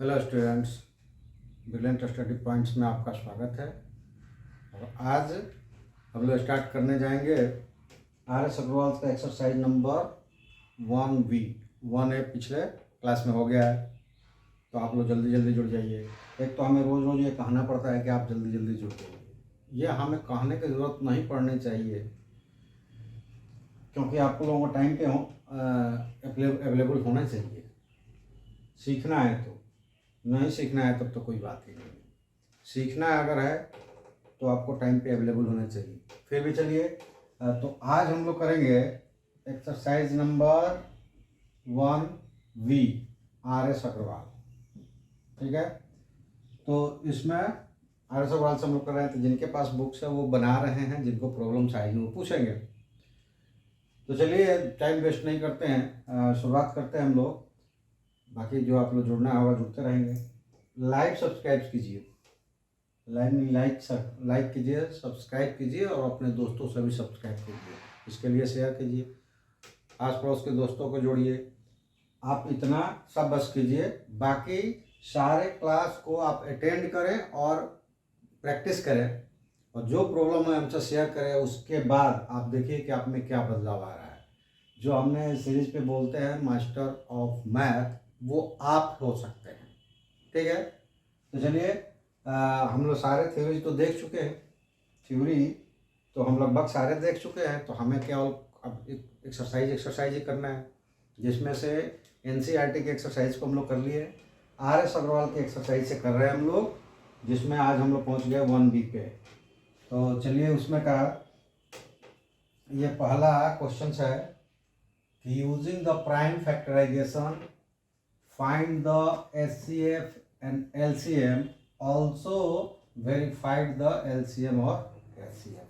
Hello students, brilliant study points में आपका स्वागत है। और आज हम लोग स्टार्ट करने जाएंगे आर एस अग्रवाल का एक्सरसाइज नंबर 1B। 1A पिछले क्लास में हो गया है, तो आप लोग जल्दी जल्दी जुड़ जाइए। एक तो हमें रोज़ रोज़ ये कहना पड़ता है कि आप जल्दी जल्दी जुड़ जाइए। ये हमें कहने की ज़रूरत नहीं पड़नी चाहिए, क्योंकि आप लोगों को टाइम पे अवेलेबल होना चाहिए। सीखना है तो, नहीं सीखना है तब तो कोई बात ही नहीं। सीखना अगर है तो आपको टाइम पे अवेलेबल होना चाहिए। फिर भी चलिए, तो आज हम लोग करेंगे exercise number 1B R S Agarwal. ठीक है, तो इसमें आर एस अग्रवाल से हम लोग कर रहे हैं, तो जिनके पास बुक्स है वो बना रहे हैं, जिनको प्रॉब्लम्स आएगी वो पूछेंगे। तो चलिए टाइम वेस्ट नहीं करते हैं, शुरुआत करते हैं हम लोग। बाकी जो आप लोग जुड़ना होगा जुड़ते रहेंगे। लाइक सब्सक्राइब कीजिए, लाइक कीजिए, सब्सक्राइब कीजिए और अपने दोस्तों से भी सब्सक्राइब कीजिए। इसके लिए शेयर कीजिए, आस पड़ोस के दोस्तों को जोड़िए। आप इतना सब बस कीजिए, बाकी सारे क्लास को आप अटेंड करें और प्रैक्टिस करें, और जो प्रॉब्लम है हमसे शेयर करें। उसके बाद आप देखिए कि आप में क्या बदलाव आ रहा है। जो हमने सीरीज पे बोलते हैं मास्टर ऑफ मैथ, वो आप हो सकते हैं। ठीक है, तो चलिए, हम लोग सारे थ्योरी तो देख चुके हैं। थ्योरी तो हम लगभग सारे देख चुके हैं, तो हमें क्या अब एक्सरसाइज ही करना है, जिसमें से एनसीईआरटी की एक्सरसाइज को हम लोग कर लिए, आर एस अग्रवाल की एक्सरसाइज से कर रहे हैं हम लोग, जिसमें आज हम लोग पहुंच गए 1B पे। तो चलिए, उसमें का ये पहला क्वेश्चन है कि using the prime factorization find the HCF and LCM, also verified the LCM और HCF।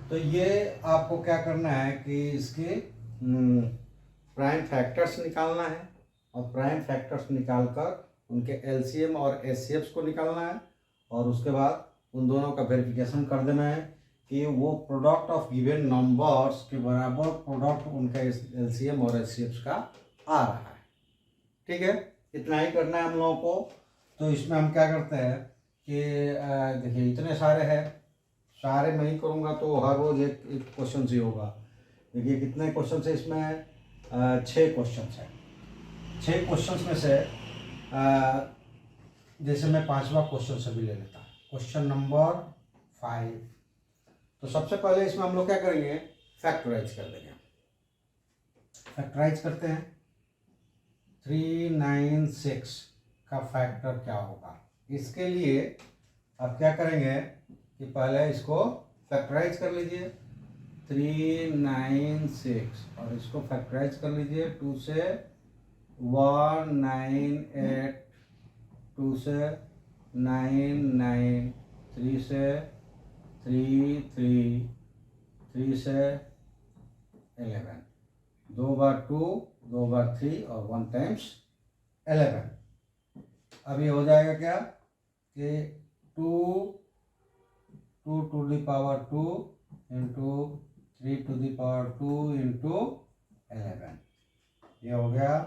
तो ये आपको क्या करना है कि इसके प्राइम फैक्टर्स निकालना है, और प्राइम फैक्टर्स निकालकर उनके LCM और HCFs को निकालना है, और उसके बाद उन दोनों का वेरिफिकेशन कर देना है कि वो प्रोडक्ट ऑफ गिवन नंबर्स के बराबर प्रोडक्ट उनका LCM और HCFs का आ रहा है। ठीक है, इतना ही करना है हम लोगों को। तो इसमें हम क्या करते हैं कि देखिए इतने सारे हैं, सारे मैं ही करूँगा तो हर रोज़ एक क्वेश्चन ही होगा। देखिए कितने क्वेश्चन है इसमें, 6 क्वेश्चन है। 6 क्वेश्चन में से जैसे मैं 5वां क्वेश्चन से भी ले लेता हूँ, क्वेश्चन नंबर 5। तो सबसे पहले इसमें हम लोग क्या करेंगे, फैक्टराइज कर देंगे। फैक्टराइज करते हैं, 396 का फैक्टर क्या होगा। इसके लिए आप क्या करेंगे कि पहले इसको फैक्टराइज कर लीजिए, 396, और इसको फैक्टराइज कर लीजिए 2 से 198, 2 से 99, 3 से 33, 3 से 11, 2 बार 2, 2 बार 3 और 1 टाइम्स 11। अब ये हो जाएगा क्या कि 2 to the power 2 into 3 to the power 2 into 11। ये हो गया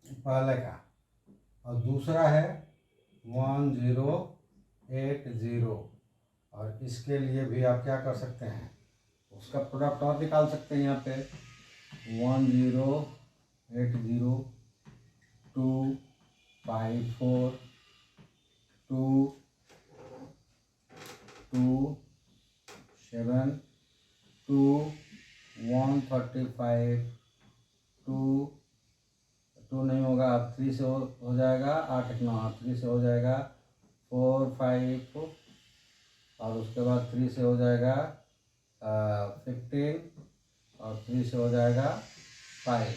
पहले का। और दूसरा है 1080, और इसके लिए भी आप क्या कर सकते हैं, उसका प्रोडक्ट और निकाल सकते हैं। यहाँ पे 1080, 254, 227, 135, 2 नहीं होगा, अब 3 से हो जाएगा, 8 1 9, 3 से हो जाएगा 4 5, और उसके बाद 3 से हो जाएगा 15, और 3 से हो जाएगा 5,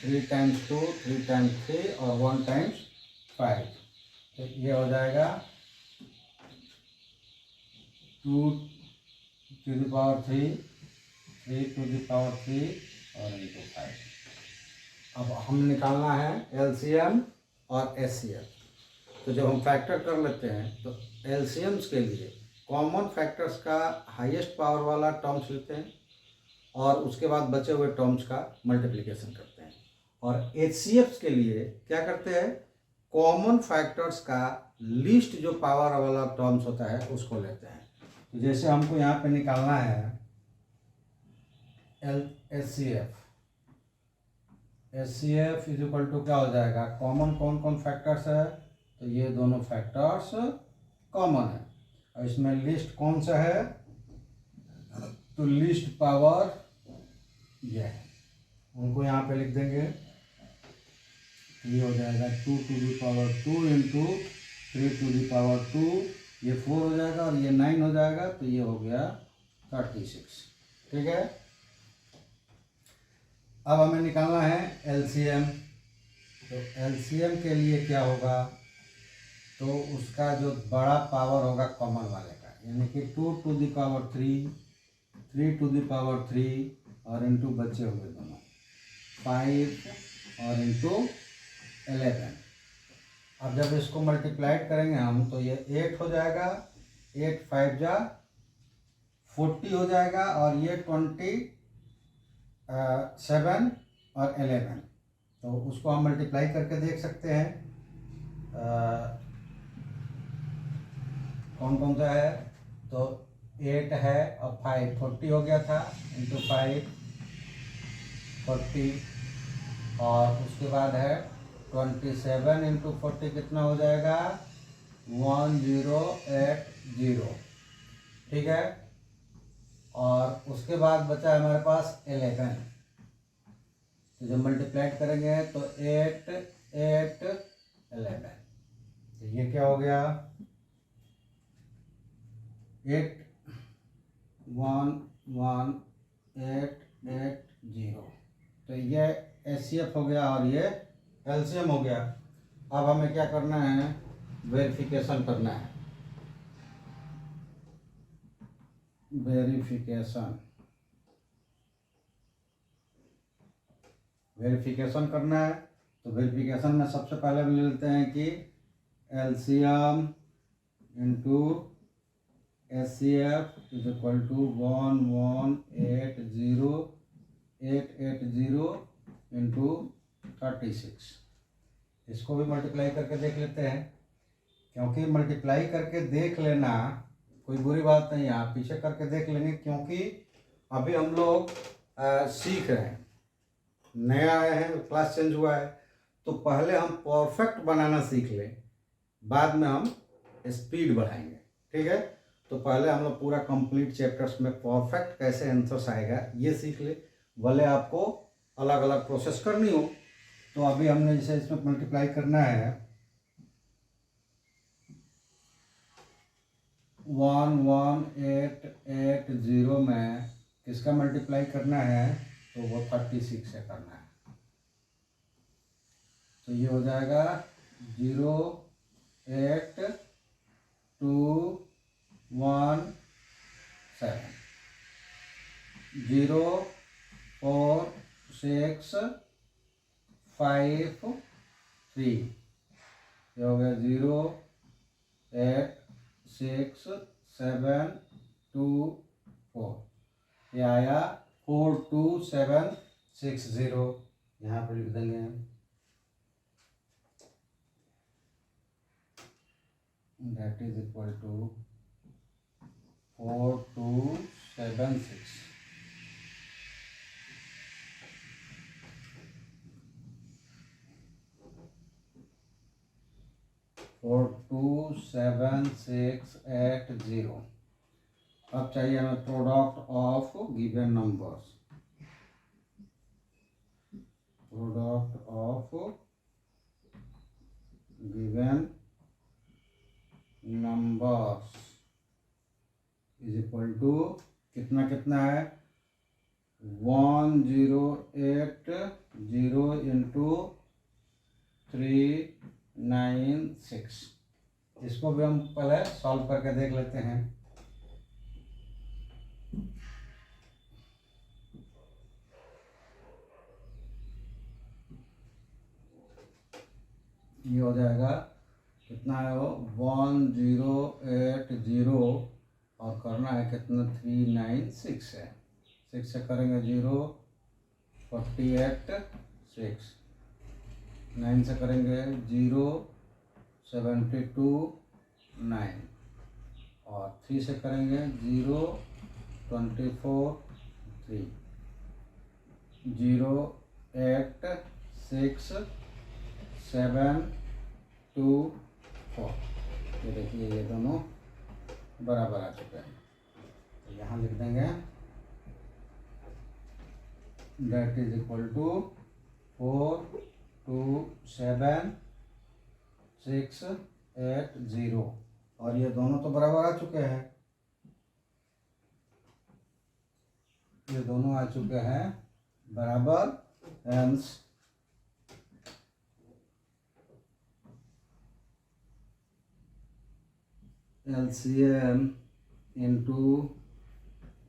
3 टाइम्स 2, 3 टाइम्स 3 और 1 टाइम्स 5। तो ये हो जाएगा 2 to the power 3, 3 to the power 3 और इंटू 5। अब हम निकालना है LCM और HCF। तो जब हम फैक्टर कर लेते हैं तो LCMs के लिए कॉमन फैक्टर्स का हाईएस्ट पावर वाला टर्म्स लेते हैं, और उसके बाद बचे हुए टर्म्स का मल्टीप्लिकेशन करते हैं। और HCF के लिए क्या करते हैं, कॉमन फैक्टर्स का लिस्ट जो पावर वाला टर्म्स होता है उसको लेते हैं। तो जैसे हमको यहाँ पे निकालना है HCF, HCF is equal to क्या हो जाएगा, कॉमन कौन कौन फैक्टर्स है, तो ये दोनों फैक्टर्स कॉमन है। और इसमें लिस्ट कौन सा है, तो लिस्ट पावर ये है, उनको यहाँ पे लिख देंगे। ये हो जाएगा 2 to the power 2 into 3 to the power 2, ये 4 हो जाएगा और ये 9 हो जाएगा, तो ये हो गया 36। ठीक है, अब हमें निकालना है LCM। तो LCM के लिए क्या होगा, तो उसका जो बड़ा पावर होगा कॉमन वाले का, यानी कि 2 to the power 3, 3 to the power 3 और इंटू बचे हुए दोनों 5 और इंटू 11। अब जब इसको मल्टीप्लाइड करेंगे हम तो ये 8 हो जाएगा, 8 5 जा 40 हो जाएगा, और ये 27 और 11, तो उसको हम मल्टीप्लाई करके देख सकते हैं। कौन कौन सा है, तो 8 है और 5 40 हो गया था, इंटू 5 40, और उसके बाद है 27 इंटू 40 कितना हो जाएगा, 1080। ठीक है, और उसके बाद बचा हमारे पास 11, तो जब मल्टीप्लाइड करेंगे तो 8 8 11, तो ये क्या हो गया, 8 1 1 8 8 0, तो ये HCF हो गया और ये LCM हो गया। अब हमें क्या करना है, वेरिफिकेशन करना है, वेरिफिकेशन करना है। तो वेरिफिकेशन में सबसे पहले ले लेते हैं कि LCM into HCF is equal to 1180 into 36। इसको भी मल्टीप्लाई करके देख लेते हैं, क्योंकि मल्टीप्लाई करके देख लेना कोई बुरी बात नहीं है, आप पीछे करके देख लेंगे, क्योंकि अभी हम लोग सीख रहे हैं, नया आए हैं, क्लास चेंज हुआ है, तो पहले हम परफेक्ट बनाना सीख लें, बाद में हम स्पीड बढ़ाएंगे। ठीक है, तो पहले हम लोग पूरा कंप्लीट चैप्टर्स में परफेक्ट कैसे आंसर्स आएगा ये सीख ले, भले आपको अलग अलग प्रोसेस करनी हो। तो अभी हमने जैसे इसमें मल्टीप्लाई करना है 11880 में किसका मल्टीप्लाई करना है, तो वो 36 से करना है, तो ये हो जाएगा 08217 04653, ये हो गया 0866724, ये आया 42760, यहाँ पर लिख देंगे हम, that is equal to 4276। और 27680। अब चाहिए हमें product of given numbers, product of given numbers is equal to कितना कितना है, 1080 इंटू 396। इसको भी हम पहले सॉल्व करके देख लेते हैं। ये हो जाएगा कितना है वो 1080 और करना है कितना 396 है, 6 से करेंगे 0 48 6 9 से करेंगे 0, 72, 9 और 3 से करेंगे 0, 24, 3, 0, 8, 6, 7, 2, 4। ये देखिए ये दोनों बराबर आ चुके हैं। तो यहाँ लिख देंगे that is equal to 4, 2, 7, 6, 8, 0 और ये दोनों तो बराबर आ चुके हैं। ये दोनों आ चुके हैं बराबर। hence LCM into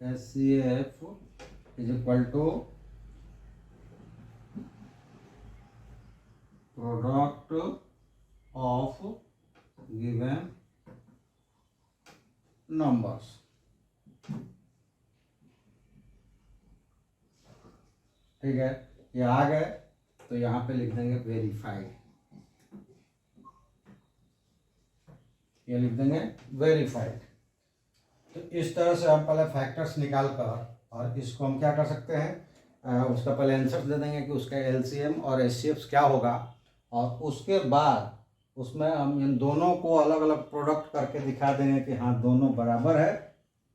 SCF is equal to product of given numbers। ठीक है, ये आ गए तो यहाँ पे लिख देंगे वेरीफाइड। ये लिख देंगे वेरीफाइड। तो इस तरह से हम पहले फैक्टर्स निकाल कर और इसको हम क्या कर सकते हैं, उसका पहले आंसर दे देंगे कि उसका एलसीएम और एचसीएफ क्या होगा और उसके बाद उसमें हम इन दोनों को अलग अलग प्रोडक्ट करके दिखा देंगे कि हाँ दोनों बराबर है,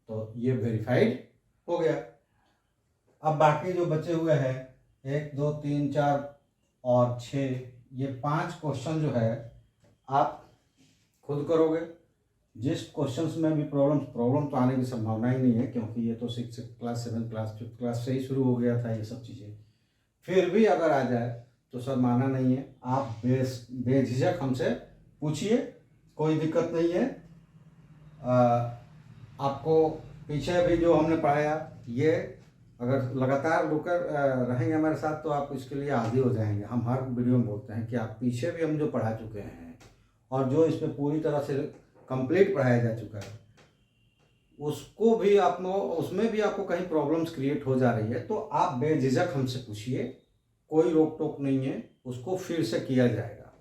तो ये वेरीफाइड हो गया। अब बाकी जो बचे हुए हैं 1, 2, 3, 4 और 6, ये 5 क्वेश्चन जो है आप खुद करोगे। जिस क्वेश्चंस में भी प्रॉब्लम तो आने की संभावना ही नहीं है, क्योंकि ये तो 6 क्लास 7 क्लास 5th क्लास से ही शुरू हो गया था ये सब चीज़ें। फिर भी अगर आ जाए तो सर माना नहीं है, आप बेझिझक हमसे पूछिए, कोई दिक्कत नहीं है। आपको पीछे भी जो हमने पढ़ाया ये अगर लगातार रुकर रहेंगे हमारे साथ तो आप इसके लिए आदी हो जाएंगे। हम हर वीडियो में बोलते हैं कि आप पीछे भी हम जो पढ़ा चुके हैं और जो इसमें पूरी तरह से कंप्लीट पढ़ाया जा चुका है उसको भी उसमें भी आपको कहीं प्रॉब्लम्स क्रिएट हो जा रही है तो आप बेझिझक हमसे पूछिए, कोई रोक टोक नहीं है, उसको फिर से किया जाएगा।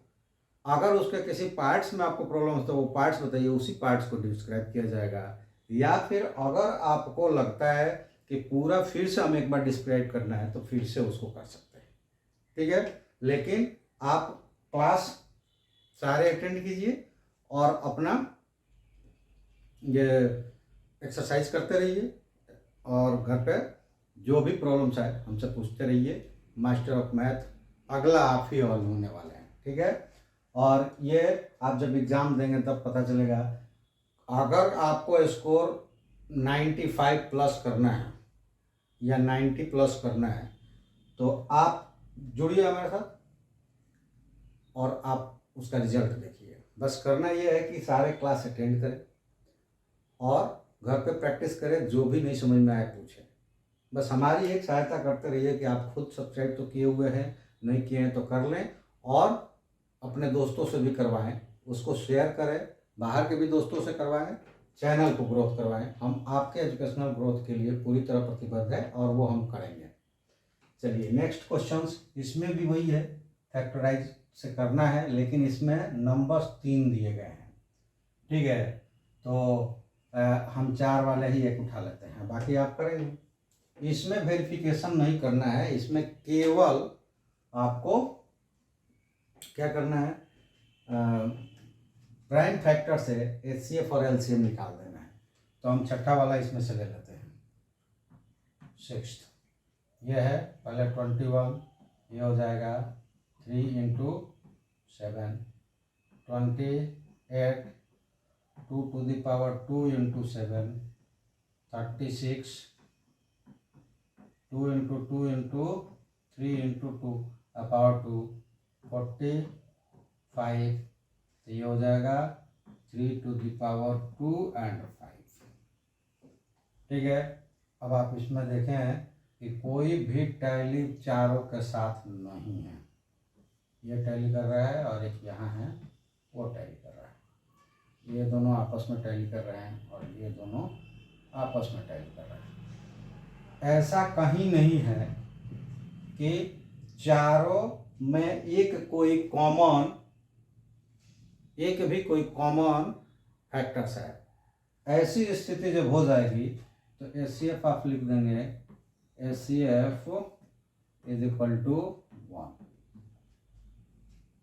अगर उसके किसी पार्ट्स में आपको प्रॉब्लम है तो वो पार्ट्स बताइए, उसी पार्ट्स को डिस्क्राइब किया जाएगा। या फिर अगर आपको लगता है कि पूरा फिर से हमें एक बार डिस्क्राइब करना है तो फिर से उसको कर सकते हैं, ठीक है। लेकिन आप क्लास सारे अटेंड कीजिए और अपना ये एक्सरसाइज करते रहिए और घर पे जो भी प्रॉब्लम्स आए हमसे पूछते रहिए। मास्टर ऑफ मैथ अगला आप ही ऑल होने वाले हैं, ठीक है। और ये आप जब एग्ज़ाम देंगे तब पता चलेगा। अगर आपको स्कोर 95 प्लस करना है या 90 प्लस करना है तो आप जुड़िए हमारे साथ और आप उसका रिजल्ट देखिए। बस करना ये है कि सारे क्लास अटेंड करें और घर पे प्रैक्टिस करें, जो भी नहीं समझ में आए पूछें। बस हमारी एक सहायता करते रहिए कि आप खुद सब्सक्राइब तो किए हुए हैं, नहीं किए हैं तो कर लें और अपने दोस्तों से भी करवाएं, उसको शेयर करें, बाहर के भी दोस्तों से करवाएं, चैनल को ग्रोथ करवाएं। हम आपके एजुकेशनल ग्रोथ के लिए पूरी तरह प्रतिबद्ध है और वो हम करेंगे। चलिए नेक्स्ट क्वेश्चंस, इसमें भी वही है, फैक्टराइज से करना है लेकिन इसमें नंबर्स 3 दिए गए हैं, ठीक है। तो हम 4 वाले ही एक उठा लेते हैं, बाकी आप करेंगे। इसमें वेरिफिकेशन नहीं करना है, इसमें केवल आपको क्या करना है, प्राइम फैक्टर से एचसीएफ और एलसीएम निकाल देना है। तो हम छठा वाला इसमें से ले लेते हैं, 6th। ये है पहले 21, ये हो जाएगा 3 × 7, 28, 2 to the power 2 × 7, 36, 2 × 2 × 3 × 2 पावर 2, 45। तो ये हो जाएगा 3 to the power 2 and 5, ठीक है। अब आप इसमें देखें कि कोई भी टैली चारों के साथ नहीं है, ये टैली कर रहा है और एक यहाँ है वो टैली कर रहा है। ये दोनों आपस में टैली कर रहे हैं और ये दोनों आपस में टैली कर रहे हैं। ऐसा कहीं नहीं है कि चारों में एक भी कोई कॉमन फैक्टर्स है, ऐसी स्थिति जब हो जाएगी तो HCF आप लिख देंगे HCF इज इक्वल टू 1।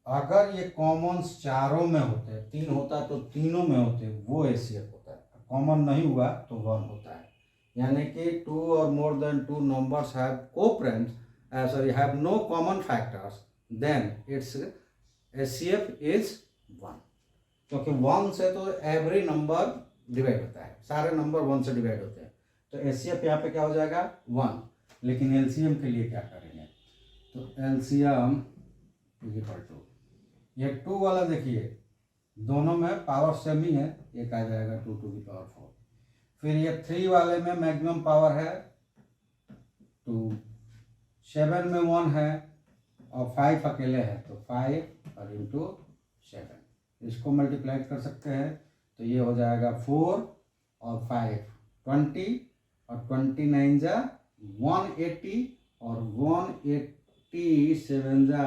अगर ये कॉमन्स चारों में होते, 3 होता तो तीनों में होते, वो HCF होता है। कॉमन नहीं हुआ तो 1 होता है। यानी कि 2 और more than 2 numbers have coprimes, have no common factors, then its HCF is 1। क्योंकि 1 से तो एवरी नंबर डिवाइड होता है, सारे नंबर 1 से डिवाइड होते हैं, तो HCF यहाँ पे क्या हो जाएगा 1। लेकिन LCM के लिए क्या करेंगे, तो LCM इज इक्वल टू, ये 2 वाला देखिए दोनों में पावर सेम ही है, एक आ जाएगा 2 टू द पावर 4। फिर ये 3 वाले में मैक्सिमम पावर है 2, 7 में 1 है और 5 अकेले है, तो 5 और इंटू 7, इसको मल्टीप्लाई कर सकते हैं तो ये हो जाएगा 4 और 5 20 और 29 जा 180 और 187 जा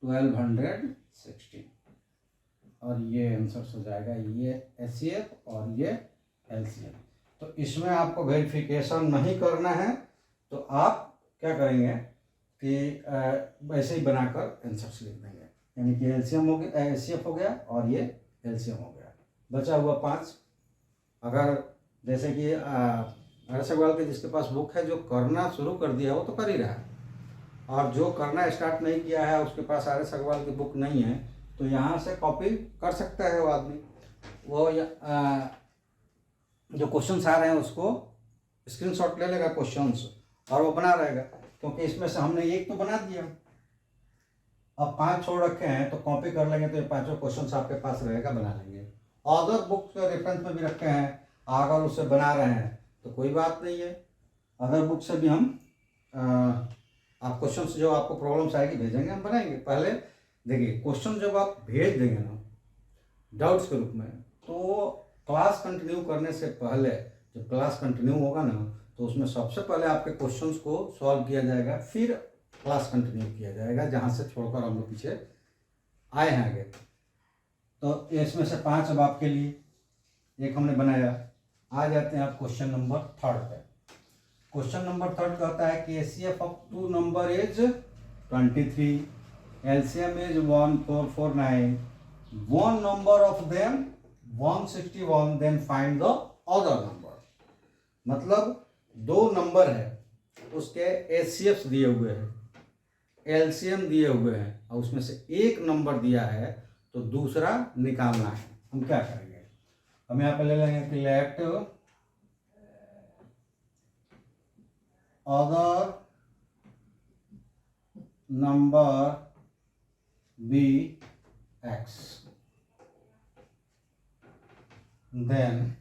1260, और ये आंसर हो जाएगा ये HCF और ये LCM। तो इसमें आपको वेरिफिकेशन नहीं करना है, तो आप क्या करेंगे कि वैसे ही बनाकर आंसर लिख देंगे। यानी कि LCM हो गया, HCF हो गया और ये LCM हो गया। बचा हुआ 5, अगर जैसे कि आर्यस अग्रवाल के जिसके पास बुक है, जो करना शुरू कर दिया वो तो कर ही रहा है, और जो करना स्टार्ट नहीं किया है उसके पास आर्यस अग्रवाल की बुक नहीं है, तो यहाँ से कॉपी कर सकता है वो आदमी। वो जो क्वेश्चंस आ रहे हैं उसको स्क्रीनशॉट ले लेगा क्वेश्चंस और वो बना रहेगा, क्योंकि इसमें से हमने एक तो बना दिया, अब 5 छोड़ रखे हैं, तो कॉपी कर लेंगे तो ये 5 क्वेश्चंस आपके पास रहेगा, बना लेंगे। अदर बुक के रेफरेंस में भी रखे हैं, अगर उससे बना रहे हैं तो कोई बात नहीं है, अदर बुक से भी हम आप क्वेश्चंस जो आपको प्रॉब्लम्स आएगी भेजेंगे, हम बनाएंगे। पहले देखिए क्वेश्चन जब आप भेज देंगे ना डाउट्स के रूप में, तो क्लास कंटिन्यू करने से पहले, जब क्लास कंटिन्यू होगा ना, तो उसमें सबसे पहले आपके क्वेश्चंस को सॉल्व किया जाएगा, फिर क्लास कंटिन्यू किया जाएगा जहाँ से छोड़कर हम लोग पीछे आए हैं आगे। तो इसमें से 5 अब आपके लिए एक हमने बनाया। आ जाते हैं आप क्वेश्चन नंबर 3 पे। क्वेश्चन नंबर 3 कहता है कि HCF of 2 number is 23, LCM is 1449, one number of them 161, then find the other number. मतलब 2 नंबर है, उसके HCFs दिए हुए हैं, LCM दिए हुए हैं, और उसमें से एक नंबर दिया है तो दूसरा निकालना है। हम क्या करेंगे, हम यहाँ पे ले लेंगे कि let other number be x, then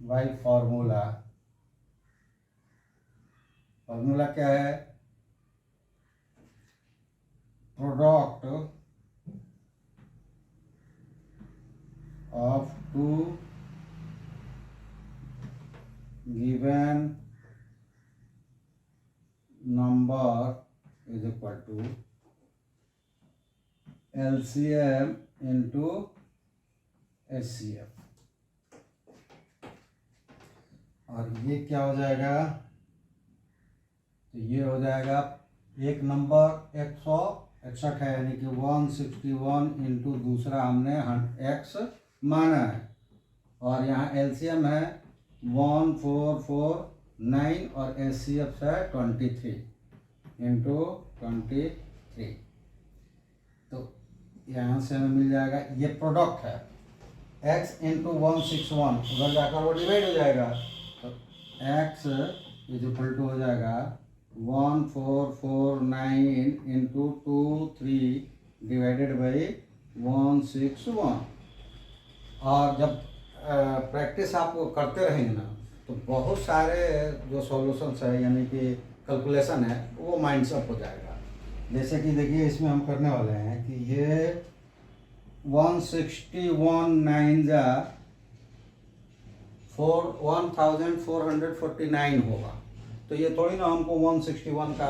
by formula क्या है, product of 2 given number is equal to LCM into HCF। और ये क्या हो जाएगा, तो ये हो जाएगा एक नंबर 161 है, यानी कि 161 इंटू दूसरा हमने x माना है, और यहाँ LCM है 1449 और HCF है 23 इंटू 23। तो यहाँ से हमें मिल जाएगा, ये प्रोडक्ट है x इंटू 161, उधर जाकर वो डिवाइड हो जाएगा, तो x इज इक्वल टू हो जाएगा 1449 इंटू 23 डिवाइडेड बाई 161। और जब प्रैक्टिस आप करते रहेंगे ना, तो बहुत सारे जो सॉल्यूशंस है यानी कि कैलकुलेशन है वो माइंड से अप हो जाएगा। जैसे कि देखिए इसमें हम करने वाले हैं कि ये 161 जा 1449 होगा, तो ये थोड़ी ना हमको 161 का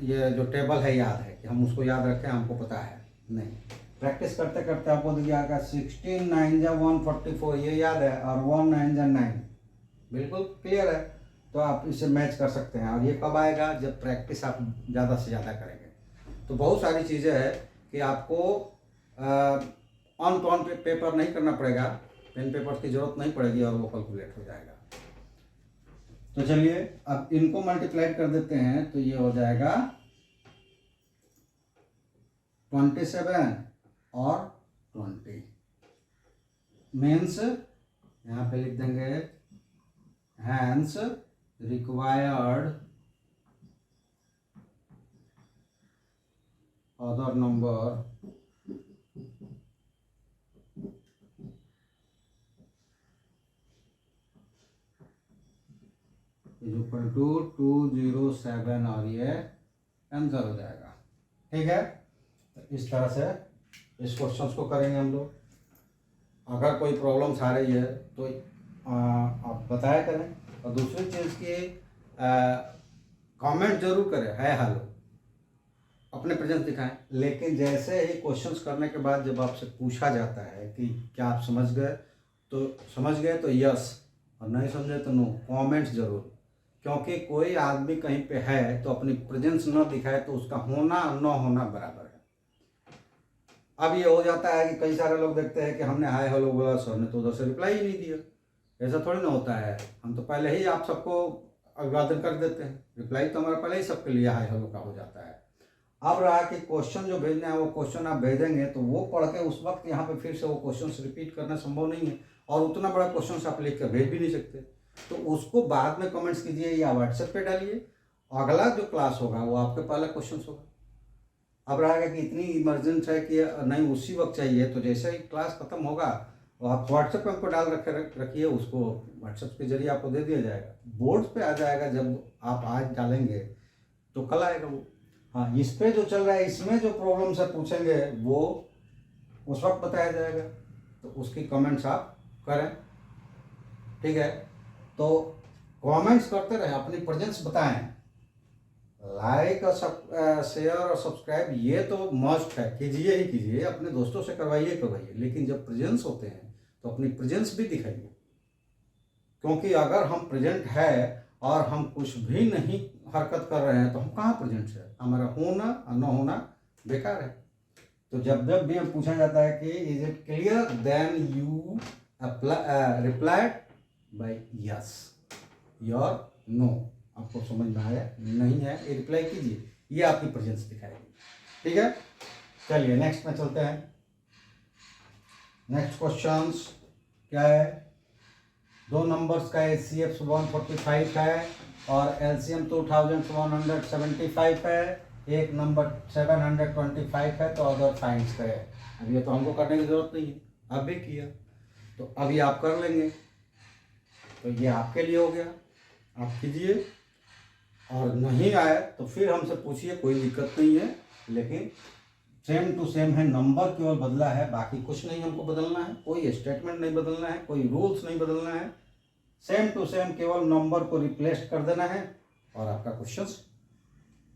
ये जो टेबल है याद है कि हम उसको याद रखें, हमको पता है नहीं। प्रैक्टिस करते करते आपको दिया गया 16 9 जा 144 ये याद है, और 1 9 जा 9 बिल्कुल क्लियर है। तो आप इसे मैच कर सकते हैं। और ये कब आएगा? जब प्रैक्टिस आप ज़्यादा से ज़्यादा करेंगे। तो बहुत सारी चीज़ें हैं कि आपको ऑन टू ऑन पेपर नहीं करना पड़ेगा, पेन पेपर की ज़रूरत नहीं पड़ेगी और वो कैलकुलेट हो जाएगा। तो चलिए अब इनको मल्टीप्लाई कर देते हैं, तो ये हो जाएगा 27 और 20 मीन्स यहाँ पे लिख देंगे hence required other number is equal to 207 और ये आंसर हो जाएगा। ठीक है, तो इस तरह से इस क्वेश्चन को करेंगे हम लोग। अगर कोई प्रॉब्लम्स आ रही है तो आप बताया करें। और दूसरी चीज़ की कमेंट जरूर करें, है हाल अपने प्रेजेंस दिखाएं। लेकिन जैसे ही क्वेश्चंस करने के बाद जब आपसे पूछा जाता है कि क्या आप समझ गए, तो समझ गए तो यस, और नहीं समझे तो नो। कमेंट्स जरूर, क्योंकि कोई आदमी कहीं पे है तो अपनी प्रेजेंस न दिखाए तो उसका होना न होना बराबर है। अब ये हो जाता है कि कई सारे लोग देखते हैं कि हमने हाय हेलो बोला, सर ने तो उधर से रिप्लाई ही नहीं दिया। ऐसा थोड़ी ना होता है। हम तो पहले ही आप सबको अभिवादन कर देते हैं, रिप्लाई तो हमारा पहले ही सबके लिए हाय हेलो का हो जाता है। अब रहा कि क्वेश्चन जो भेजना है वो क्वेश्चन आप भेजेंगे तो वो पढ़ के उस वक्त यहाँ पे फिर से वो क्वेश्चन रिपीट करना संभव नहीं है, और उतना बड़ा क्वेश्चन आप लिख कर भेज भी नहीं सकते। तो उसको बाद में कमेंट्स कीजिए या व्हाट्सएप पे डालिए। अगला जो क्लास होगा वो आपके पहला क्वेश्चन होगा। अब रहेगा कि इतनी इमरजेंस है कि नहीं उसी वक्त चाहिए, तो जैसे ही क्लास खत्म होगा तो आप व्हाट्सएप पे हमको डाल रखिए, उसको व्हाट्सएप के जरिए आपको दे दिया जाएगा। बोर्ड पे आ जाएगा, जब आप आज डालेंगे तो कल आएगा वो। हाँ, इस पे जो चल रहा है इसमें जो प्रॉब्लम से पूछेंगे वो उस वक्त बताया जाएगा, तो उसकी कमेंट्स आप करें। ठीक है, तो कमेंट्स करते रहें, अपनी प्रेजेंस बताएं। लाइक और शेयर और सब्सक्राइब ये तो मस्ट है, कीजिए ही कीजिए, अपने दोस्तों से करवाइए। लेकिन जब प्रेजेंस होते हैं तो अपनी प्रेजेंस भी दिखाइए, क्योंकि अगर हम प्रेजेंट है और हम कुछ भी नहीं हरकत कर रहे हैं तो हम कहाँ प्रेजेंट है। हमारा होना और न होना बेकार है। तो जब भी हम पूछा जाता है कि is it clear, then you replied by yes or no. आपको समझ में आया नहीं है ये रिप्लाई कीजिए, ये आपकी प्रेजेंस दिखाएगी। ठीक है, चलिए नेक्स्ट में चलते हैं। नेक्स्ट क्वेश्चंस क्या है? दो नंबर्स का HCF 145 है और LCM 2175 है। एक नंबर 725 है, तो अदर साइंस का है। अब ये तो हमको करने की जरूरत नहीं है, अब भी किया तो अभी आप कर लेंगे, तो ये आपके लिए हो गया, आप कीजिए। और नहीं आए तो फिर हमसे पूछिए, कोई दिक्कत नहीं है। लेकिन सेम टू सेम है, नंबर केवल बदला है, बाकी कुछ नहीं हमको बदलना है। कोई स्टेटमेंट नहीं बदलना है, कोई रूल्स नहीं बदलना है। सेम टू सेम केवल नंबर को रिप्लेस कर देना है और आपका क्वेश्चन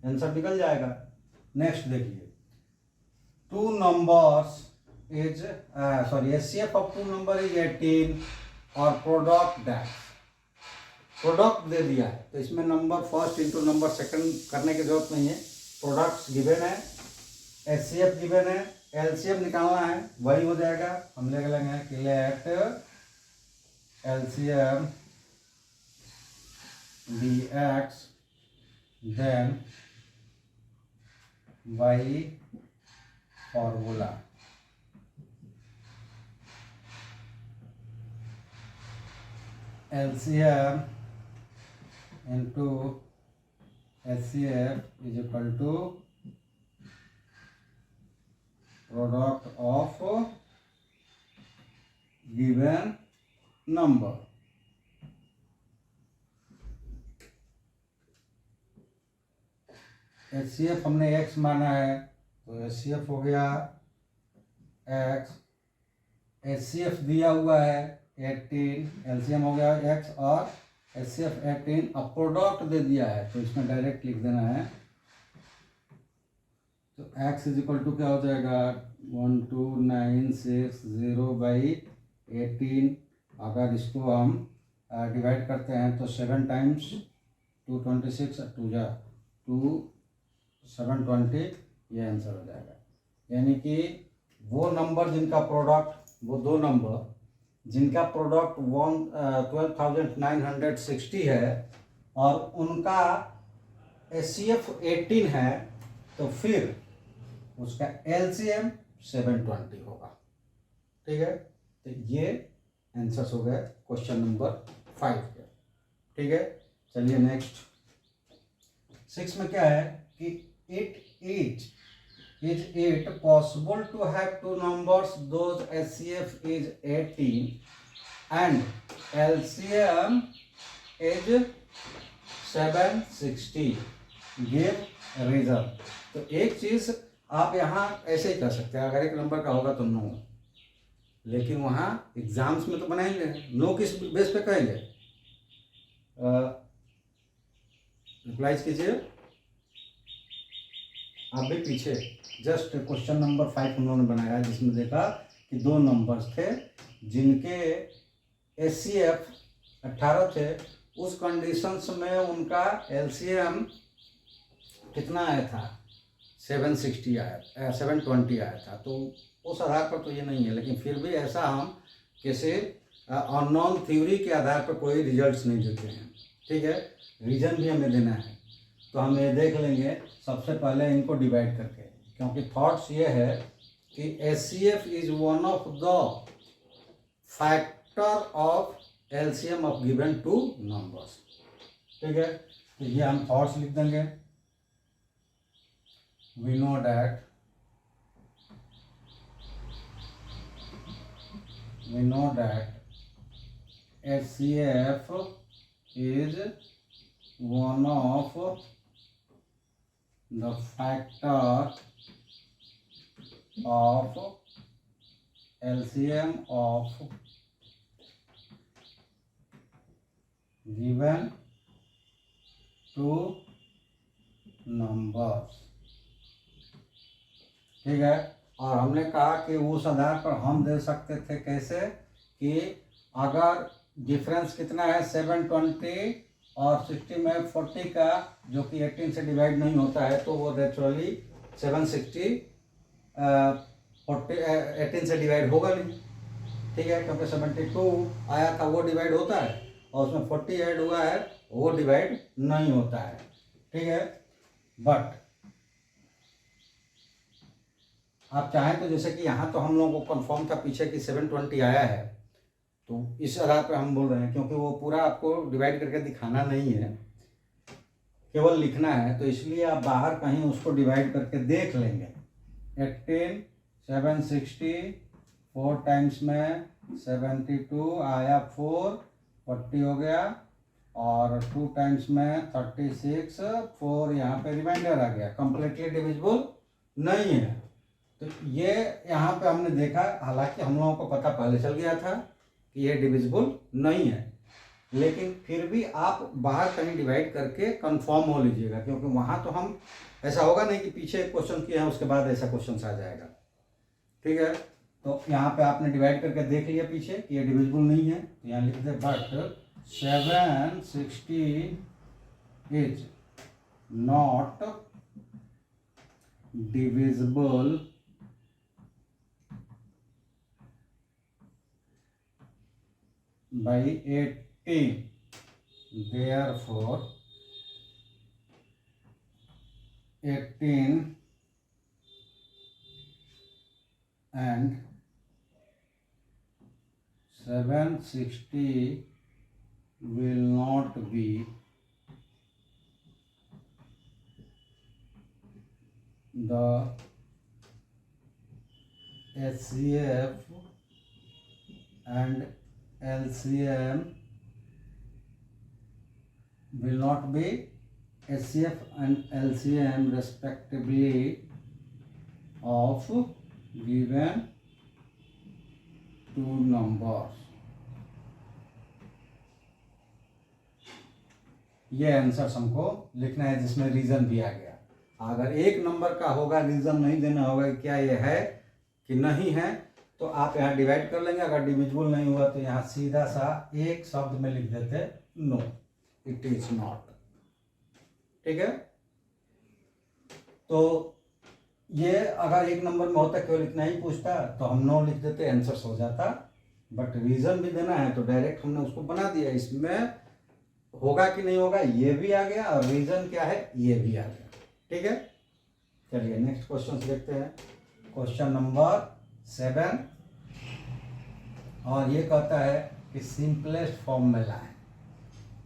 आंसर निकल जाएगा। नेक्स्ट देखिए, two numbers is HCF of two number is 18 और प्रोडक्ट दैट, प्रोडक्ट दे दिया है तो इसमें number first into number second करने की जरूरत नहीं है। प्रोडक्ट्स गिवन है, HCF गिवन है, LCM निकालना है, वही हो जाएगा। हम ले लेंगे कि let LCM dx then y formula. LCM into HCF is equal to product of given number। HCF हमने x माना है तो HCF हो गया x, HCF दिया हुआ है 18, LCM हो गया x और HCF 18 अब प्रोडक्ट दे दिया है तो इसमें डायरेक्ट लिख देना है। तो x इज इक्वल टू क्या हो जाएगा 12960/18। अगर इसको हम डिवाइड करते हैं तो 7 टाइम्स 226 2 जा 2 720 ये आंसर हो जाएगा। यानी कि वो नंबर जिनका प्रोडक्ट, वो दो नंबर जिनका प्रोडक्ट 12,960 है और उनका HCF 18 है, तो फिर उसका LCM 720 होगा। ठीक है, तो ये आंसर्स हो गए क्वेश्चन नंबर 5 के। ठीक है, चलिए नेक्स्ट 6 में क्या है कि is it possible to have two numbers those HCF is 18 and LCM is 760? give reason। तो एक चीज आप यहाँ ऐसे ही कर सकते हैं, अगर एक नंबर का होगा तो नो, लेकिन वहाँ एग्जाम्स में तो बनाएंगे नो किस बेस पे कहेंगे। रिप्लाइज कीजिए आप भी पीछे। जस्ट क्वेश्चन नंबर 5 उन्होंने बनाया जिसमें देखा कि दो नंबर्स थे जिनके HCF 18 थे, उस कंडीशंस में उनका LCM कितना आया था 720 आया था। तो उस आधार पर तो ये नहीं है, लेकिन फिर भी ऐसा हम किसी अननोन थ्योरी के आधार पर कोई रिजल्ट्स नहीं देते हैं। ठीक है, रीजन भी हमें देना है, तो हम ये देख लेंगे सबसे पहले इनको डिवाइड करके, क्योंकि थॉट्स ये है कि HCF is one of the factor of LCM of given two numbers. ठीक है, तो ये हम थॉट्स लिख देंगे। We know that HCF is one of the factor of LCM of given two numbers। ठीक है, और हमने कहा कि उस आधार पर हम दे सकते थे कैसे कि अगर डिफरेंस कितना है 720 और 60 में 40 का, जो कि 18 से डिवाइड नहीं होता है, तो वो नेचुरली 760 18 से डिवाइड होगा नहीं। ठीक है, क्योंकि 72 आया था वो डिवाइड होता है और उसमें 40 ऐड हुआ है वो डिवाइड नहीं होता है। ठीक है, बट आप चाहें तो जैसे कि यहाँ तो हम लोगों को कंफर्म था पीछे कि 720 आया है, तो इस आधार पर हम बोल रहे हैं, क्योंकि वो पूरा आपको डिवाइड करके दिखाना नहीं है, केवल लिखना है, तो इसलिए आप बाहर कहीं उसको डिवाइड करके देख लेंगे। 18 760 4 टाइम्स में 72 आया 4 40 हो गया, और 2 टाइम्स में 36 4 यहाँ पे रिमाइंडर आ गया, कंप्लीटली डिविजिबल नहीं है। तो ये यहाँ पे हमने देखा, हालांकि हम लोगों को पता पहले चल गया था कि ये डिविजिबल नहीं है, लेकिन फिर भी आप बाहर कहीं डिवाइड करके कंफर्म हो लीजिएगा, क्योंकि वहाँ तो हम ऐसा होगा नहीं कि पीछे एक क्वेश्चन किए हैं उसके बाद ऐसा क्वेश्चन आ जाएगा। ठीक है, तो यहाँ पे आपने डिवाइड करके देख लिया पीछे कि ये डिविजिबल नहीं है, तो यहाँ लिख दे but 760 is not divisible by 18, therefore 18 and 760 will not be the HCF and LCM will not be HCF and LCM respectively of given two numbers। ये आंसर हमको लिखना है जिसमें रीज़न भी आ गया। अगर 1 नंबर का होगा, रीज़न नहीं देना होगा क्या ये है कि नहीं है, तो आप यहाँ डिवाइड कर लेंगे। अगर डिविजिबल नहीं हुआ तो यहाँ सीधा सा एक शब्द में लिख देते नो, इट इज नॉट। ठीक है, तो ये अगर 1 नंबर में होता, केवल इतना ही पूछता तो हम नो लिख देते, आंसर हो जाता। बट रीज़न भी देना है तो डायरेक्ट हमने उसको बना दिया। इसमें होगा कि नहीं होगा ये भी आ गया, और रीज़न क्या है ये भी आ गया। ठीक है, चलिए नेक्स्ट क्वेश्चन देखते हैं। क्वेश्चन नंबर 7, और ये कहता है कि सिंपलेस्ट फॉर्म में लाए।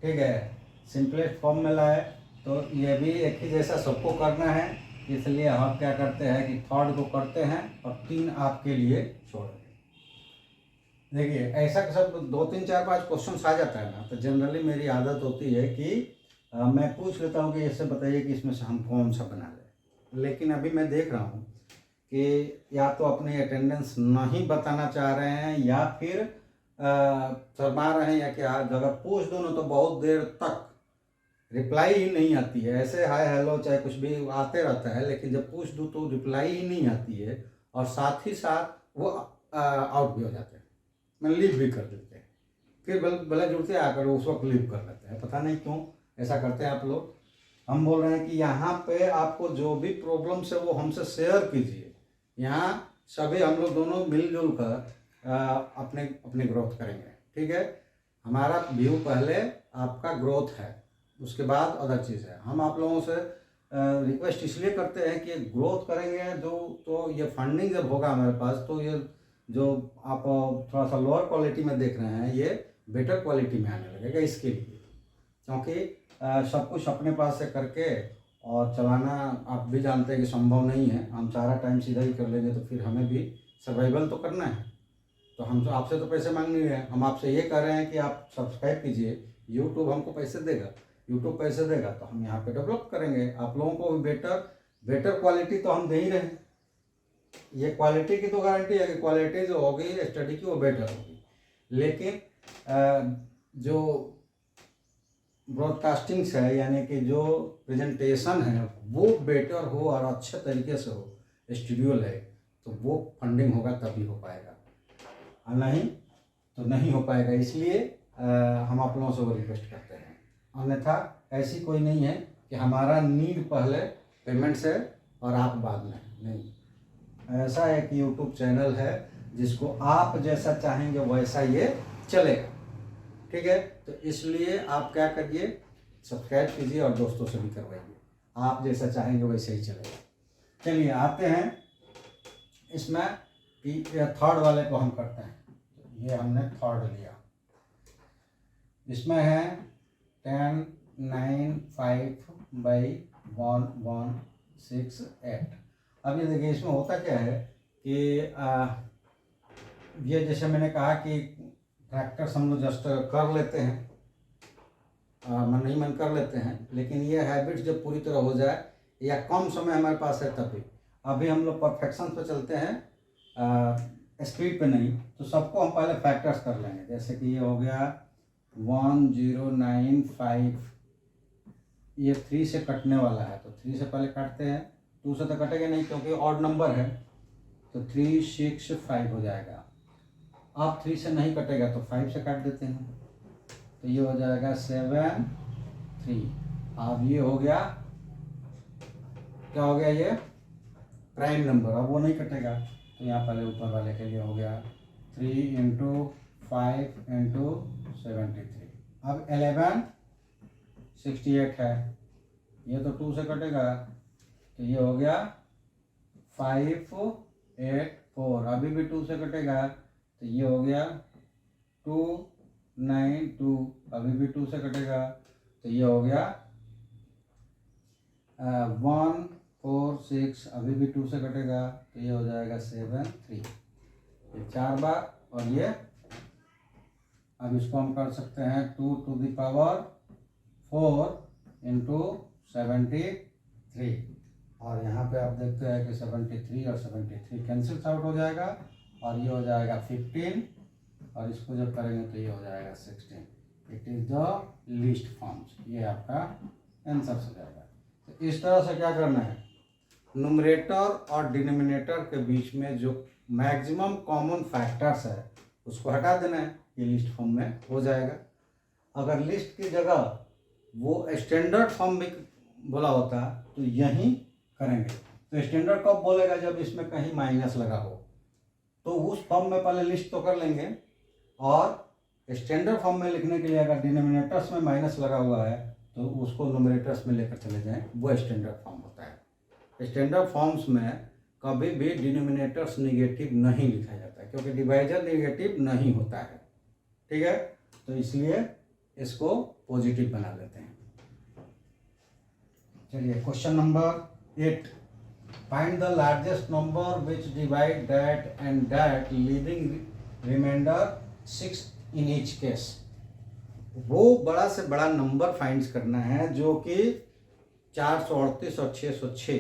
ठीक है, सिंपलेस्ट फॉर्म में लाए तो ये भी एक ही जैसा सबको करना है, इसलिए हम क्या करते हैं कि थर्ड को करते हैं और 3 आपके लिए छोड़ दें। देखिए ऐसा सब 2 3 4 5 क्वेश्चन आ जाता है ना, तो जनरली मेरी आदत होती है कि मैं पूछ लेता हूँ कि इससे बताइए कि इसमें से हम कौन सा बना लें। लेकिन अभी मैं देख रहा हूँ कि या तो अपनी अटेंडेंस नहीं बताना चाह रहे हैं, या फिर शर्मा रहे हैं, या क्या। अगर पूछ दो ना तो बहुत देर तक रिप्लाई ही नहीं आती है। ऐसे हाय हेलो चाहे कुछ भी आते रहता है, लेकिन जब पूछ दूँ तो रिप्लाई ही नहीं आती है, और साथ ही साथ वो आउट भी हो जाते हैं, मैं लीव भी कर देते हैं। फिर भले जुड़ते आकर उस वक्त लीव कर लेते हैं, पता नहीं क्यों ऐसा करते हैं आप लोग। हम बोल रहे हैं कि यहाँ पे आपको जो भी प्रॉब्लम्स है वो हमसे शेयर कीजिए। यहाँ सभी हम लोग दोनों मिलजुल कर अपने अपनी ग्रोथ करेंगे। ठीक है, हमारा व्यू पहले आपका ग्रोथ है, उसके बाद अदर चीज़ है। हम आप लोगों से रिक्वेस्ट इसलिए करते हैं कि ग्रोथ करेंगे जो, तो ये फंडिंग जब होगा हमारे पास, तो ये जो आप थोड़ा सा लोअर क्वालिटी में देख रहे हैं ये बेटर क्वालिटी में आने लगेगा। इसके लिए क्योंकि सब कुछ अपने पास से करके और चलाना आप भी जानते हैं कि संभव नहीं है। हम सारा टाइम सीधा ही कर लेंगे तो फिर हमें भी सर्वाइवल तो करना है। तो हम तो आपसे तो पैसे मांग नहीं रहे हैं, हम आपसे ये कह रहे हैं कि आप सब्सक्राइब कीजिए। यूट्यूब हमको पैसे देगा, यूट्यूब पैसे देगा तो हम यहाँ पे डेवलप करेंगे। आप लोगों को भी बेटर क्वालिटी तो हम दे ही रहे हैं। ये क्वालिटी की तो गारंटी है कि क्वालिटी जो होगी स्टडी की वो बेटर होगी, लेकिन जो ब्रॉडकास्टिंग्स है यानी कि जो प्रेजेंटेशन है वो बेटर हो और अच्छे तरीके से हो, स्टूडियो है, तो वो फंडिंग होगा तभी हो पाएगा, और नहीं तो नहीं हो पाएगा। इसलिए हम आप लोगों से वो रिक्वेस्ट करते हैं। अन्यथा ऐसी कोई नहीं है कि हमारा नीड पहले पेमेंट से और आप बाद में, नहीं। ऐसा एक यूट्यूब चैनल है जिसको आप जैसा चाहेंगे वैसा ये चलेगा। ठीक है, तो इसलिए आप क्या करिए, सब्सक्राइब कीजिए और दोस्तों से भी करवाइए। आप जैसा चाहेंगे वैसे ही चलेगा। चलिए आते हैं इसमें कि थर्ड वाले को हम करते हैं। ये हमने थर्ड लिया, इसमें है 10 9 5 बाई 1 1 6 8। अब ये देखिए इसमें होता क्या है कि ये जैसे मैंने कहा कि फैक्टर्स हम लोग जस्ट कर लेते हैं, मन नहीं मन कर लेते हैं, लेकिन ये हैबिट्स जब पूरी तरह हो जाए या कम समय हमारे पास है तभी। अभी हम लोग परफेक्शन पे चलते हैं, स्पीड पे नहीं। तो सबको हम पहले फैक्टर्स कर लेंगे। जैसे कि ये हो गया 1095, ये 3 से कटने वाला है तो 3 से पहले काटते हैं। 2 से तो कटेगा नहीं क्योंकि ऑड नंबर है, तो 3 6 5 हो जाएगा। आप 3 से नहीं कटेगा तो 5 से काट देते हैं, तो ये हो जाएगा 7 3। अब ये हो गया, क्या हो गया, ये प्राइम नंबर, अब वो नहीं कटेगा तो यहाँ पहले ऊपर वाले के लिए हो गया 3 × 5 × 73। अब 11 68 है, ये तो 2 से कटेगा तो ये हो गया 5 8 4। अभी भी 2 से कटेगा तो ये हो गया 2 9 2। अभी भी 2 से कटेगा तो ये हो गया 1 4 6। अभी भी 2 से कटेगा तो ये हो जाएगा 7 3। ये 4 बार, और ये अब इसको हम कर सकते हैं 2 to the power 4 × 73। और यहाँ पे आप देखते हैं कि 73 और 73 कैंसिल आउट हो जाएगा, और ये हो जाएगा 15, और इसको जब करेंगे तो ये हो जाएगा 16। It is the least forms. ये आपका आंसर हो जाएगा। तो इस तरह से क्या करना है, न्यूमरेटर और डिनोमिनेटर के बीच में जो मैक्सिमम कॉमन फैक्टर्स है उसको हटा देना है, ये लिस्ट फॉर्म में हो जाएगा। अगर लिस्ट की जगह वो स्टैंडर्ड फॉर्म भी बोला होता तो यहीं करेंगे। तो स्टैंडर्ड कब बोलेगा, जब इसमें कहीं माइनस लगा हो, तो उस फॉर्म में पहले लिस्ट तो कर लेंगे, और स्टैंडर्ड फॉर्म में लिखने के लिए अगर डिनोमिनेटर्स में माइनस लगा हुआ है तो उसको न्यूमरेटर्स में लेकर चले जाएं, वो स्टैंडर्ड फॉर्म होता है। स्टैंडर्ड फॉर्म्स में कभी भी डिनोमिनेटर्स निगेटिव नहीं लिखा जाता है, क्योंकि डिवाइजर निगेटिव नहीं होता है, ठीक है। तो इसलिए इसको पॉजिटिव बना लेते हैं। चलिए question number 8, find the largest number which divide that and that leaving remainder 6 in each case. वो बड़ा से बड़ा नंबर फाइंड करना है जो कि 438 और 606,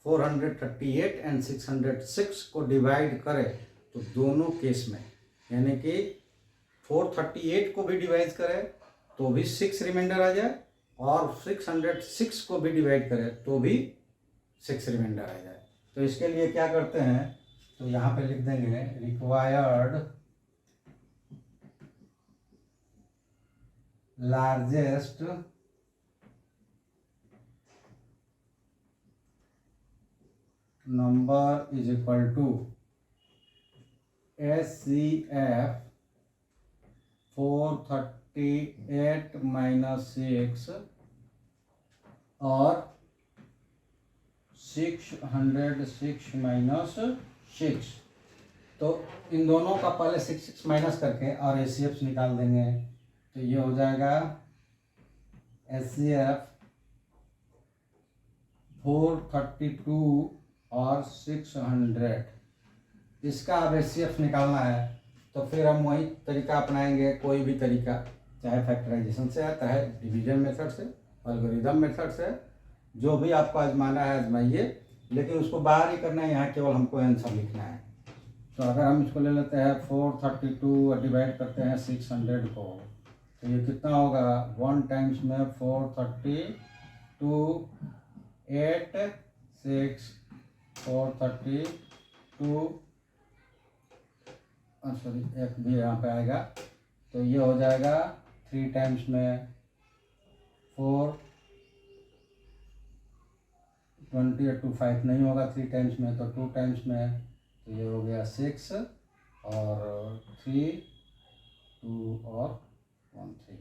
438 एंड 606 को डिवाइड करे तो दोनों केस में, यानी कि 438 को भी डिवाइड करे तो भी 6 रिमाइंडर आ जाए, और 606 को भी डिवाइड करे तो भी 6 रिमाइंडर आ जाए। तो इसके लिए क्या करते हैं, तो यहाँ पे लिख देंगे required largest number is equal to SCF 438 minus 6 और 606 माइनस 6। तो इन दोनों का पहले 6 माइनस करके और SCF निकाल देंगे। तो ये हो जाएगा SCF 432 और 600। इसका अब SCF निकालना है तो फिर हम वही तरीका अपनाएंगे, कोई भी तरीका, चाहे फैक्टराइजेशन से है, चाहे डिवीजन मेथड से, एल्गोरिथम मेथड से, जो भी आपको आजमाना है आजमाइए, लेकिन उसको बाहर ही करना है, यहाँ केवल हमको आंसर लिखना है। तो अगर हम इसको ले लेते हैं 432 और डिवाइड करते हैं 600 को, तो ये कितना होगा, 1 टाइम्स में 432 8 6 432 सॉरी एक भी यहाँ पे आएगा, तो ये हो जाएगा 3 टाइम्स में 4 28 to 5 नहीं होगा 3 टाइम्स में, तो 2 टाइम्स में, तो ये हो गया 6 और 3 2 और 1 3।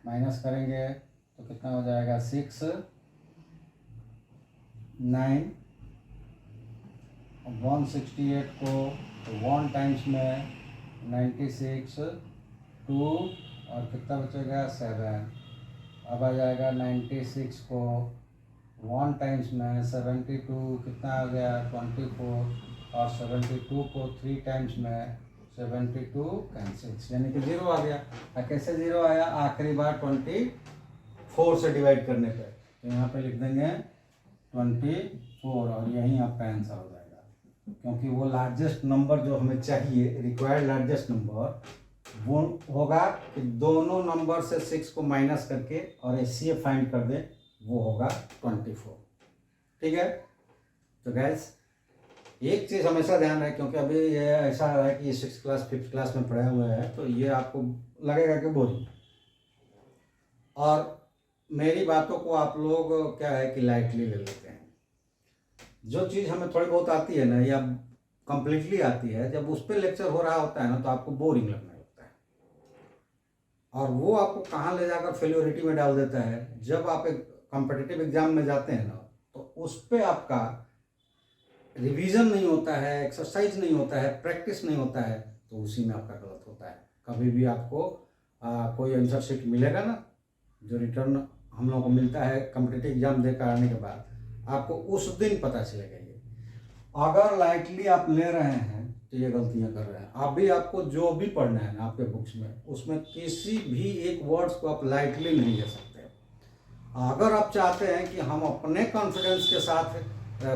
माइनस करेंगे तो कितना हो जाएगा 6 9 168 को तो 1 टाइम्स में 96 2 और कितना बचेगा 7। अब आ जाएगा 96 को 1 टाइम्स में 72 कितना आ गया 24 और 72 को 3 टाइम्स में 72 कैंसिल्स, यानी कि 0 आ गया। कैसे 0 आया, आखिरी बार 24 से डिवाइड करने पे, तो यहाँ पे लिख देंगे 24 और यही आपका आंसर हो जाएगा, क्योंकि वो लार्जेस्ट नंबर जो हमें चाहिए, रिक्वायर्ड लार्जेस्ट नंबर, वो होगा कि दोनों नंबर से 6 को माइनस करके और SCF फाइंड कर दे, वो होगा 24। ठीक है। तो गैस एक चीज़ हमेशा ध्यान रहे, क्योंकि अभी ये ऐसा है कि ये 6th क्लास 5th क्लास में पढ़े हुए हैं, तो ये आपको लगेगा कि बोरिंग, और मेरी बातों को आप लोग क्या है कि लाइटली ले लेते हैं। जो चीज़ हमें थोड़ी बहुत आती है ना, या कंप्लीटली आती है, जब उस पर लेक्चर हो रहा होता है ना, तो आपको बोरिंग लगने लगता है, और वो आपको कहाँ ले जाकर फेल्योरिटी में डाल देता है। जब आप एक कॉम्पिटिटिव एग्जाम में जाते हैं ना, तो उस पर आपका रिवीजन नहीं होता है, एक्सरसाइज नहीं होता है, प्रैक्टिस नहीं होता है, तो उसी में आपका गलत होता है। कभी भी आपको कोई आंसर शीट मिलेगा ना, जो रिटर्न हम लोगों को मिलता है कॉम्पिटिटिव एग्जाम देकर आने के बाद, आपको उस दिन पता चलेगा। ये अगर लाइटली आप ले रहे हैं तो ये गलतियां कर रहे हैं। अभी आपको जो भी पढ़ना है ना आपके बुक्स में, उसमें किसी भी एक वर्ड्स को आप लाइटली नहीं ले सकते। अगर आप चाहते हैं कि हम अपने कॉन्फिडेंस के साथ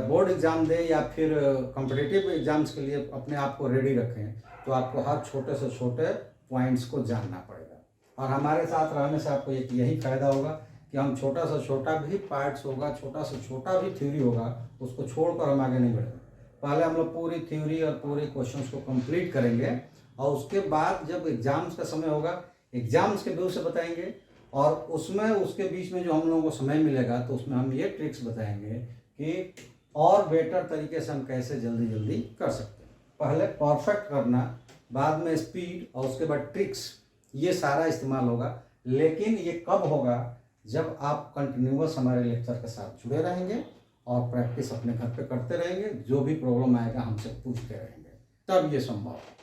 बोर्ड एग्जाम दें या फिर कॉम्पिटिटिव एग्जाम्स के लिए अपने आप को रेडी रखें, तो आपको हर छोटे से छोटे पॉइंट्स को जानना पड़ेगा। और हमारे साथ रहने से आपको एक यही फ़ायदा होगा कि हम छोटा से छोटा भी पार्ट्स होगा, छोटा से छोटा भी थ्योरी होगा, उसको छोड़कर हम आगे नहीं बढ़ेंगे। पहले हम लोग पूरी थ्योरी और पूरे क्वेश्चंस को कंप्लीट करेंगे और उसके बाद जब एग्जाम्स का समय होगा, एग्जाम्स के व्यू से बताएंगे और उसमें उसके बीच में जो हम लोगों को समय मिलेगा तो उसमें हम ये ट्रिक्स बताएंगे कि और बेटर तरीके से हम कैसे जल्दी जल्दी कर सकते हैं। पहले परफेक्ट करना, बाद में स्पीड और उसके बाद ट्रिक्स, ये सारा इस्तेमाल होगा। लेकिन ये कब होगा? जब आप कंटिन्यूअस हमारे लेक्चर के साथ जुड़े रहेंगे और प्रैक्टिस अपने घर पे करते रहेंगे, जो भी प्रॉब्लम आएगा हमसे पूछते रहेंगे, तब ये संभव है।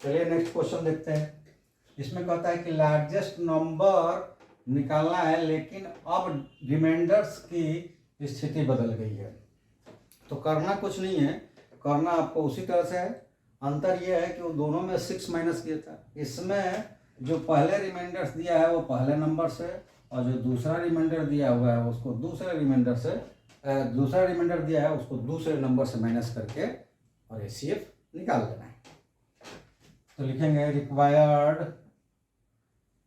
चलिए नेक्स्ट क्वेश्चन देखते हैं। इसमें कहता है कि लार्जेस्ट नंबर निकालना है लेकिन अब रिमाइंडर्स की स्थिति बदल गई है। तो करना कुछ नहीं है, करना आपको उसी तरह से है। अंतर यह है कि वो दोनों में 6 माइनस किया था। इसमें जो पहले रिमाइंडर्स दिया है वो पहले नंबर से और जो दूसरा रिमाइंडर दिया हुआ है उसको दूसरे रिमाइंडर से, दूसरा रिमाइंडर दिया है उसको दूसरे नंबर से माइनस करके और एचसीएफ निकाल देना है। तो लिखेंगे required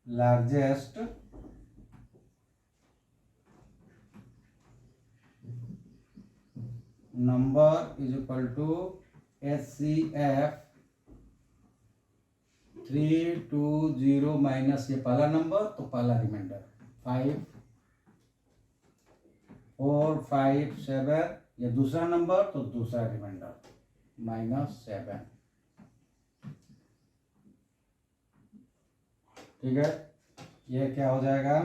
largest number is equal to HCF 320 minus ये पहला नंबर तो पहला रिमाइंडर 5 4 5 7, ये दूसरा नंबर तो दूसरा रिमाइंडर -7। ठीक है, ये क्या हो जाएगा?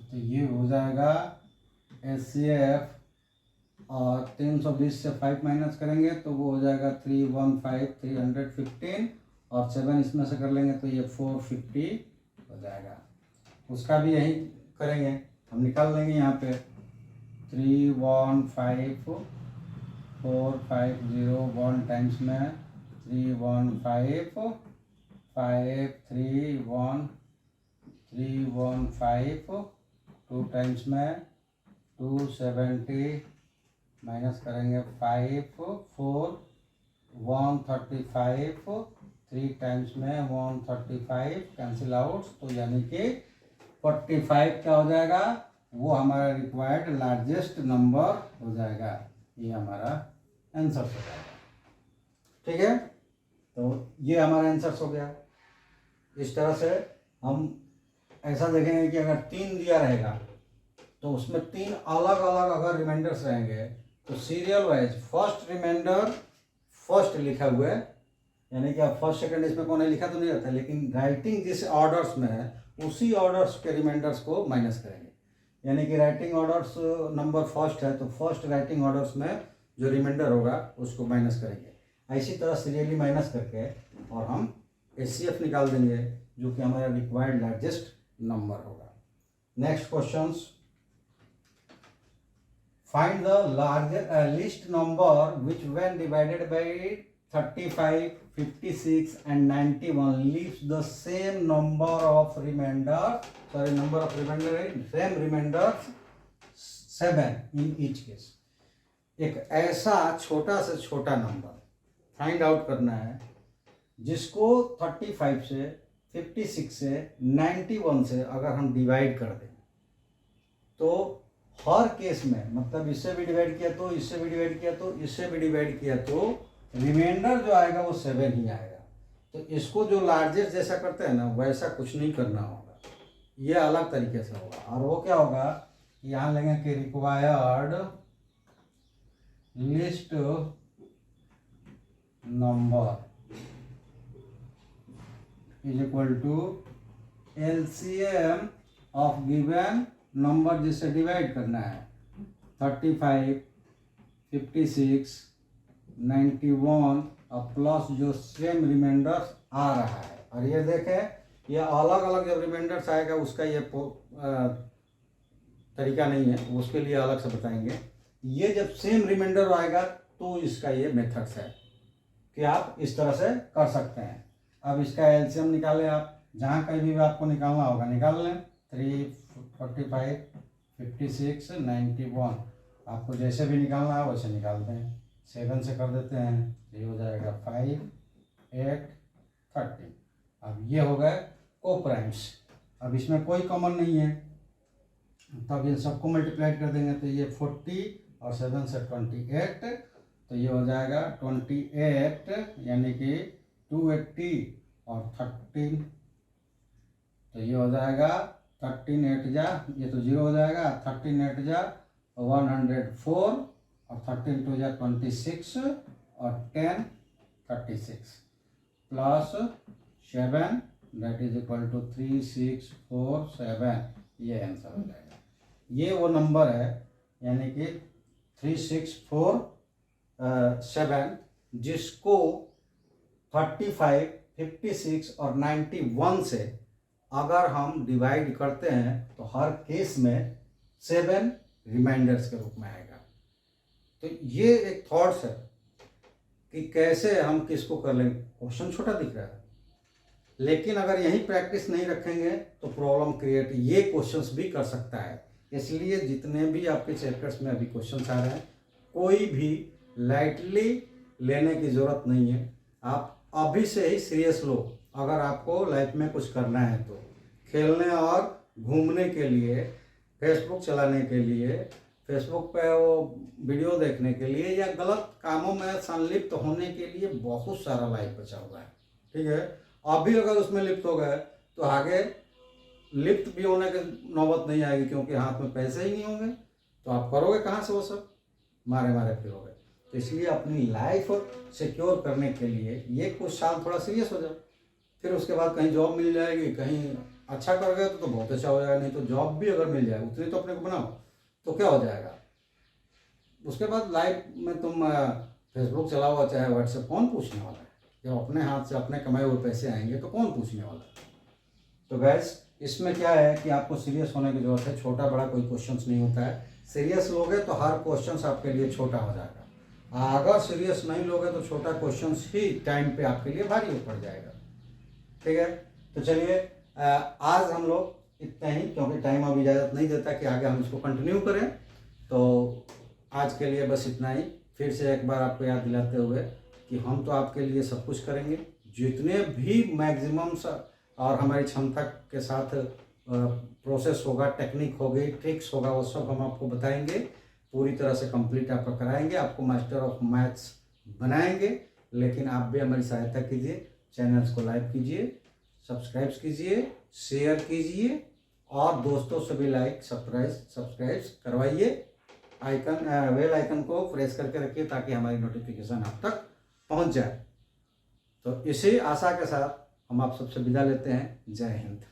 तो ये हो जाएगा एचसीएफ और 320 से 5 माइनस करेंगे तो वो हो जाएगा 315 और 7 इसमें से कर लेंगे तो ये 450 हो जाएगा। उसका भी यही करेंगे, हम निकाल लेंगे यहाँ पे 315 टाइम्स में 315 2 टाइम्स में 270 माइनस करेंगे 5 4 135 3 टाइम्स में 135 कैंसिल आउट, तो यानी कि 45 क्या हो जाएगा? वो हमारा रिक्वायर्ड लार्जेस्ट नंबर हो जाएगा। ये हमारा आंसर हो जाएगा। ठीक है, तो ये हमारा आंसर हो गया। इस तरह से हम ऐसा देखेंगे कि अगर 3 दिया रहेगा तो उसमें 3 अलग अलग अगर रिमाइंडर्स रहेंगे तो serial wise first remainder first लिखा हुआ है, यानी कि आप फर्स्ट सेकंड इसमें कौन है लिखा तो नहीं रहता, लेकिन राइटिंग जिस ऑर्डर्स में है उसी ऑर्डर्स के रिमाइंडर्स को माइनस करेंगे। यानी कि राइटिंग ऑर्डर्स नंबर फर्स्ट है तो फर्स्ट राइटिंग ऑर्डर्स में जो रिमाइंडर होगा उसको माइनस करेंगे। इसी तरह सीरियली माइनस करके और हम एचसीएफ निकाल देंगे जो कि हमारा रिक्वायर्ड लार्जेस्ट नंबर होगा। Next questions, find the largest list number which when divided by 35, 56 and 91 leaves the same number of remainders, same remainders 7 in each case। एक ऐसा छोटा से छोटा नंबर फाइंड आउट करना है जिसको 35 से 56 से 91 से अगर हम डिवाइड कर दें तो हर केस में, मतलब इससे भी डिवाइड किया तो इससे भी डिवाइड किया तो इससे भी डिवाइड किया तो रिमाइंडर जो आएगा वो 7 ही आएगा। तो इसको जो लार्जेस्ट जैसा करते हैं ना वैसा कुछ नहीं करना होगा, ये अलग तरीके से होगा। और वो क्या होगा, यहाँ लेंगे कि required least number is equal to LCM of given number जिससे डिवाइड करना है 35, 56, 91 और प्लस जो सेम रिमाइंडर्स आ रहा है। और ये देखें ये अलग अलग जब रिमाइंडर्स आएगा उसका ये तरीका नहीं है, उसके लिए अलग से बताएंगे। ये जब सेम रिमाइंडर आएगा तो इसका ये मेथड्स है कि आप इस तरह से कर सकते हैं। अब इसका एलसीएम निकालें, आप जहाँ कहीं भी आपको निकालना होगा निकाल लें। 345, 56, 91 आपको जैसे भी निकालना है वैसे निकाल दें। 7 से कर देते हैं, ये हो जाएगा 5, 8, 30। अब ये हो गए कोप्राइम्स। अब इसमें कोई कॉमन नहीं है, तब इन सबको मल्टीप्लाई कर देंगे तो ये 40 और 7 से 28, तो ये हो जाएगा 28 यानी कि 280 और 13, तो ये हो जाएगा 13 8 जा, ये तो 0 हो जाएगा, 13 8 जा 104 और 13 2 जा 26 और 10 36 plus 7 that is equal to 3647, ये आंसर हो जाएगा। ये वो नंबर है यानी कि 3647 जिसको 35, 56 और 91 से अगर हम डिवाइड करते हैं तो हर केस में 7 रिमाइंडर्स के रूप में आएगा। तो ये एक थॉट्स है कि कैसे हम किसको कर लेंगे। क्वेश्चन छोटा दिख रहा है, लेकिन अगर यही प्रैक्टिस नहीं रखेंगे तो प्रॉब्लम क्रिएट ये क्वेश्चंस भी कर सकता है। इसलिए जितने भी आपके चैप्टर्स में अभी क्वेश्चंस आ रहे हैं, कोई भी लाइटली लेने की ज़रूरत नहीं है। आप अभी से ही सीरियस लो। अगर आपको लाइफ में कुछ करना है तो खेलने और घूमने के लिए, फेसबुक चलाने के लिए, फेसबुक पे वो वीडियो देखने के लिए या गलत कामों में संलिप्त होने के लिए बहुत सारा लाइफ बचा हुआ है, ठीक है। अभी अगर उसमें लिप्त हो गए तो आगे लिप्त भी होने की नौबत नहीं आएगी, क्योंकि हाथ में पैसे ही नहीं होंगे तो आप करोगे कहाँ से वो सब, मारे मारे फिरोगे। तो इसलिए अपनी लाइफ सिक्योर करने के लिए ये कुछ साल थोड़ा सीरियस हो जाओ, फिर उसके बाद कहीं जॉब मिल जाएगी, कहीं अच्छा कर गए तो बहुत अच्छा हो जाएगा, नहीं तो जॉब भी अगर मिल जाए उतनी तो अपने को बनाओ तो क्या हो जाएगा। उसके बाद लाइफ में तुम फेसबुक चलाओ चाहे व्हाट्सएप, कौन पूछने वाला है। जब अपने हाथ से अपने कमाए हुए पैसे आएंगे तो कौन पूछने वाला है। तो गैस इसमें क्या है कि आपको सीरियस होने की जरूरत है। छोटा बड़ा कोई क्वेश्चंस नहीं होता है। सीरियस लोगे तो हर क्वेश्चंस आपके लिए छोटा हो जाएगा, अगर सीरियस नहीं लोगे तो छोटा क्वेश्चंस ही टाइम पे आपके लिए भारी पड़ जाएगा, ठीक है। तो चलिए आज हम लोग इतना ही, क्योंकि टाइम अब इजाज़त नहीं देता कि आगे हम इसको कंटिन्यू करें। तो आज के लिए बस इतना ही। फिर से एक बार आपको याद दिलाते हुए कि हम तो आपके लिए सब कुछ करेंगे, जितने भी मैक्सिमम्स और हमारी क्षमता के साथ प्रोसेस होगा, टेक्निक होगी, ट्रिक्स होगा, वो सब हम आपको बताएंगे, पूरी तरह से कंप्लीट आपका कराएंगे, आपको मास्टर ऑफ मैथ्स बनाएंगे। लेकिन आप भी हमारी सहायता कीजिए, चैनल्स को लाइक कीजिए, सब्सक्राइब कीजिए, शेयर कीजिए और दोस्तों से भी लाइक सब्सक्राइब करवाइए। आइकन बेल आइकन को प्रेस करके रखिए ताकि हमारी नोटिफिकेशन आप तक पहुंच जाए। तो इसी आशा के साथ हम आप सबसे विदा लेते हैं। जय हिंद।